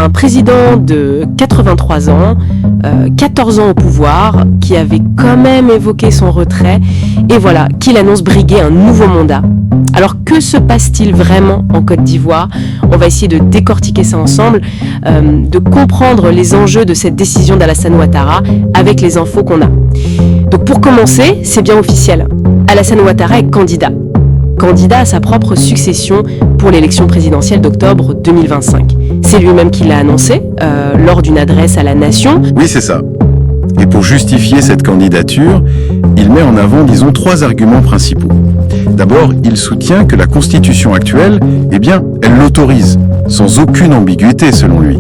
un président de 83 ans, 14 ans au pouvoir, qui avait quand même évoqué son retrait, et voilà, qu'il annonce briguer un nouveau mandat. Alors que se passe-t-il vraiment en Côte d'Ivoire ? On va essayer de décortiquer ça ensemble, de comprendre les enjeux de cette décision d'Alassane Ouattara avec les infos qu'on a. Donc pour commencer, c'est bien officiel. Alassane Ouattara est candidat à sa propre succession pour l'élection présidentielle d'octobre 2025. C'est lui-même qui l'a annoncé lors d'une adresse à la nation. Oui, c'est ça. Et pour justifier cette candidature, il met en avant, disons, 3 arguments principaux. D'abord, il soutient que la Constitution actuelle, eh bien, elle l'autorise, sans aucune ambiguïté selon lui.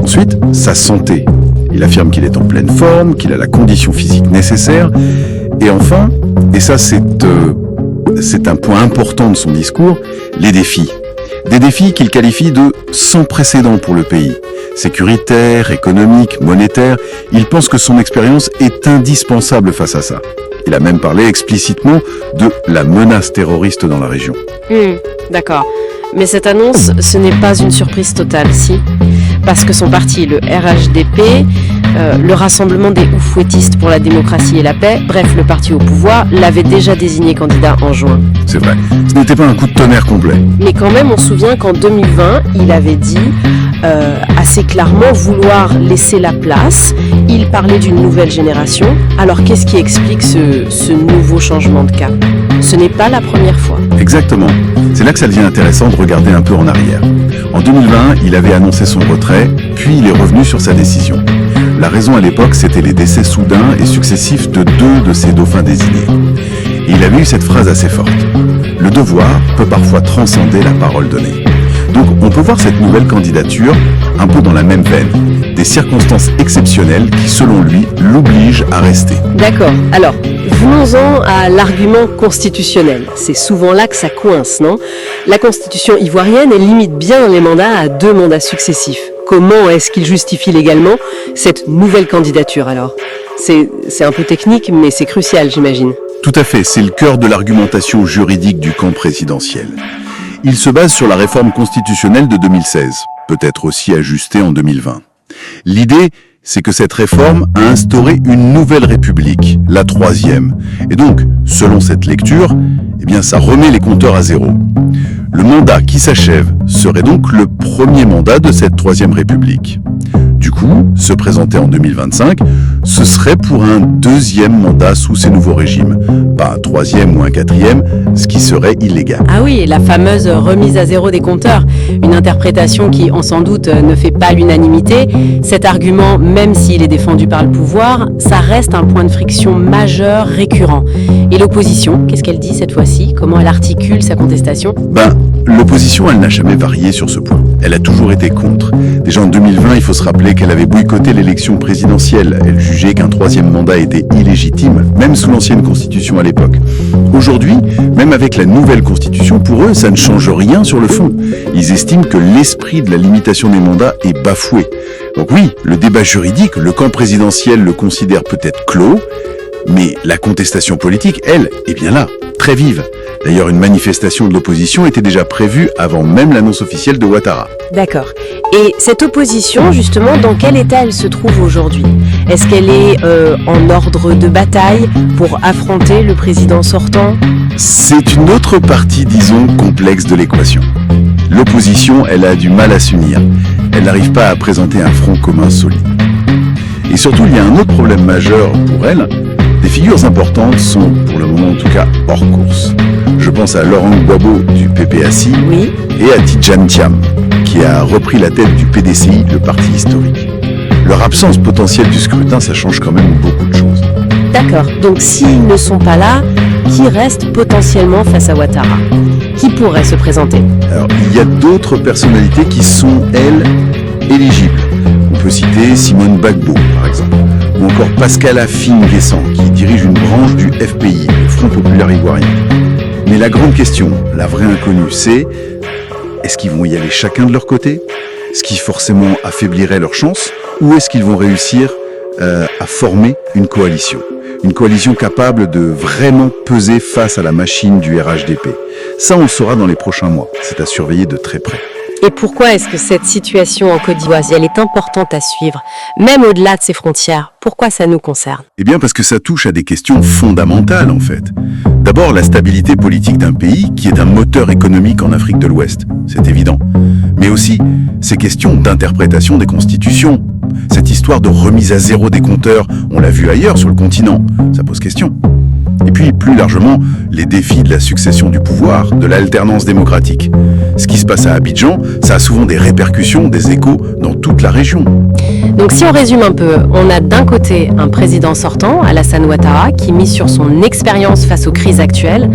Ensuite, sa santé. Il affirme qu'il est en pleine forme, qu'il a la condition physique nécessaire. Et enfin, et ça c'est un point important de son discours, les défis. Des défis qu'il qualifie de sans précédent pour le pays. Sécuritaire, économique, monétaire, il pense que son expérience est indispensable face à ça. Il a même parlé explicitement de la menace terroriste dans la région. D'accord. Mais cette annonce, ce n'est pas une surprise totale, si ? Parce que son parti, le RHDP, le Rassemblement des Oufouettistes pour la démocratie et la paix, bref, le parti au pouvoir, l'avait déjà désigné candidat en juin. C'est vrai, ce n'était pas un coup de tonnerre complet. Mais quand même, on se souvient qu'en 2020, il avait dit assez clairement vouloir laisser la place. Il parlait d'une nouvelle génération. Alors qu'est-ce qui explique ce nouveau changement de cap ? Ce n'est pas la première fois. Exactement. C'est là que ça devient intéressant de regarder un peu en arrière. En 2020, il avait annoncé son retrait, puis il est revenu sur sa décision. La raison à l'époque, c'était les décès soudains et successifs de 2 de ses dauphins désignés. Et il avait eu cette phrase assez forte. Le devoir peut parfois transcender la parole donnée. Donc on peut voir cette nouvelle candidature un peu dans la même veine. Des circonstances exceptionnelles qui, selon lui, l'obligent à rester. D'accord. Alors, venons-en à l'argument constitutionnel. C'est souvent là que ça coince, non ? La constitution ivoirienne, elle limite bien les mandats à 2 mandats successifs. Comment est-ce qu'il justifie légalement cette nouvelle candidature alors ? C'est un peu technique, mais c'est crucial, j'imagine. Tout à fait, c'est le cœur de l'argumentation juridique du camp présidentiel. Il se base sur la réforme constitutionnelle de 2016, peut-être aussi ajustée en 2020. L'idée, c'est que cette réforme a instauré une nouvelle république, la 3e. Et donc, selon cette lecture, eh bien, ça remet les compteurs à zéro. Le mandat qui s'achève serait donc le premier mandat de cette 3e république. Du coup, se présenter en 2025, ce serait pour un 2e mandat sous ces nouveaux régimes. Pas un 3e ou un 4e, ce qui serait illégal. Ah oui, la fameuse remise à zéro des compteurs. Une interprétation qui, on s'en doute, ne fait pas l'unanimité. Cet argument, même s'il est défendu par le pouvoir, ça reste un point de friction majeur récurrent. Et l'opposition, qu'est-ce qu'elle dit cette fois-ci ? Comment elle articule sa contestation ? L'opposition, elle n'a jamais varié sur ce point. Elle a toujours été contre. Déjà en 2020, il faut se rappeler qu'elle avait boycotté l'élection présidentielle. Elle jugeait qu'un 3e mandat était illégitime, même sous l'ancienne constitution à l'époque. Aujourd'hui, même avec la nouvelle constitution, pour eux, ça ne change rien sur le fond. Ils estiment que l'esprit de la limitation des mandats est bafoué. Donc oui, le débat juridique, le camp présidentiel le considère peut-être clos, mais la contestation politique, elle, est bien là, très vive. D'ailleurs, une manifestation de l'opposition était déjà prévue avant même l'annonce officielle de Ouattara. D'accord. Et cette opposition, justement, dans quel état elle se trouve aujourd'hui ? Est-ce qu'elle est en ordre de bataille pour affronter le président sortant ? C'est une autre partie, disons, complexe de l'équation. L'opposition, elle a du mal à s'unir. Elle n'arrive pas à présenter un front commun solide. Et surtout, il y a un autre problème majeur pour elle. Des figures importantes sont, pour le moment en tout cas, hors course. Je pense à Laurent Gbagbo du PPACI Oui. et à Tidjane Thiam, qui a repris la tête du PDCI, le parti historique. Leur absence potentielle du scrutin, ça change quand même beaucoup de choses. D'accord. Donc s'ils ne sont pas là, qui reste potentiellement face à Ouattara ? Qui pourrait se présenter ? Alors, il y a d'autres personnalités qui sont, elles, éligibles. On peut citer Simone Gbagbo, par exemple, ou encore Pascal Affi-N'Guessan, qui dirige une branche du FPI, le Front Populaire Ivoirien. Mais la grande question, la vraie inconnue, c'est est-ce qu'ils vont y aller chacun de leur côté ? Ce qui forcément affaiblirait leurs chances ? Ou est-ce qu'ils vont réussir à former une coalition ? Une coalition capable de vraiment peser face à la machine du RHDP. Ça, on le saura dans les prochains mois. C'est à surveiller de très près. Et pourquoi est-ce que cette situation en Côte d'Ivoire, elle est importante à suivre, même au-delà de ses frontières? Pourquoi ça nous concerne? Eh bien parce que ça touche à des questions fondamentales en fait. D'abord la stabilité politique d'un pays qui est un moteur économique en Afrique de l'Ouest, c'est évident. Mais aussi ces questions d'interprétation des constitutions. Cette histoire de remise à zéro des compteurs, on l'a vu ailleurs sur le continent, ça pose question. Et puis, plus largement, les défis de la succession du pouvoir, de l'alternance démocratique. Ce qui se passe à Abidjan, ça a souvent des répercussions, des échos dans toute la région. Donc si on résume un peu, on a d'un côté un président sortant, Alassane Ouattara, qui mise sur son expérience face aux crises actuelles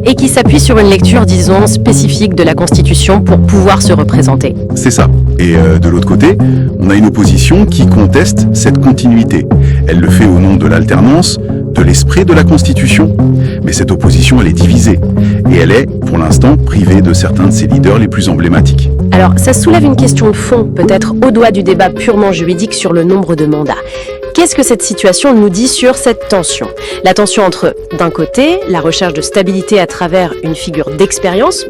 et qui s'appuie sur une lecture, disons, spécifique de la Constitution pour pouvoir se représenter. C'est ça. Et de l'autre côté, on a une opposition qui conteste cette continuité. Elle le fait au nom de l'alternance, de l'esprit de la Constitution. Mais cette opposition, elle est divisée. Et elle est, pour l'instant, privée de certains de ses leaders les plus emblématiques. Alors, ça soulève une question de fond, peut-être au-delà du débat purement juridique sur le nombre de mandats. Qu'est-ce que cette situation nous dit sur cette tension? La tension entre, d'un côté, la recherche de stabilité à travers une figure d'expérience,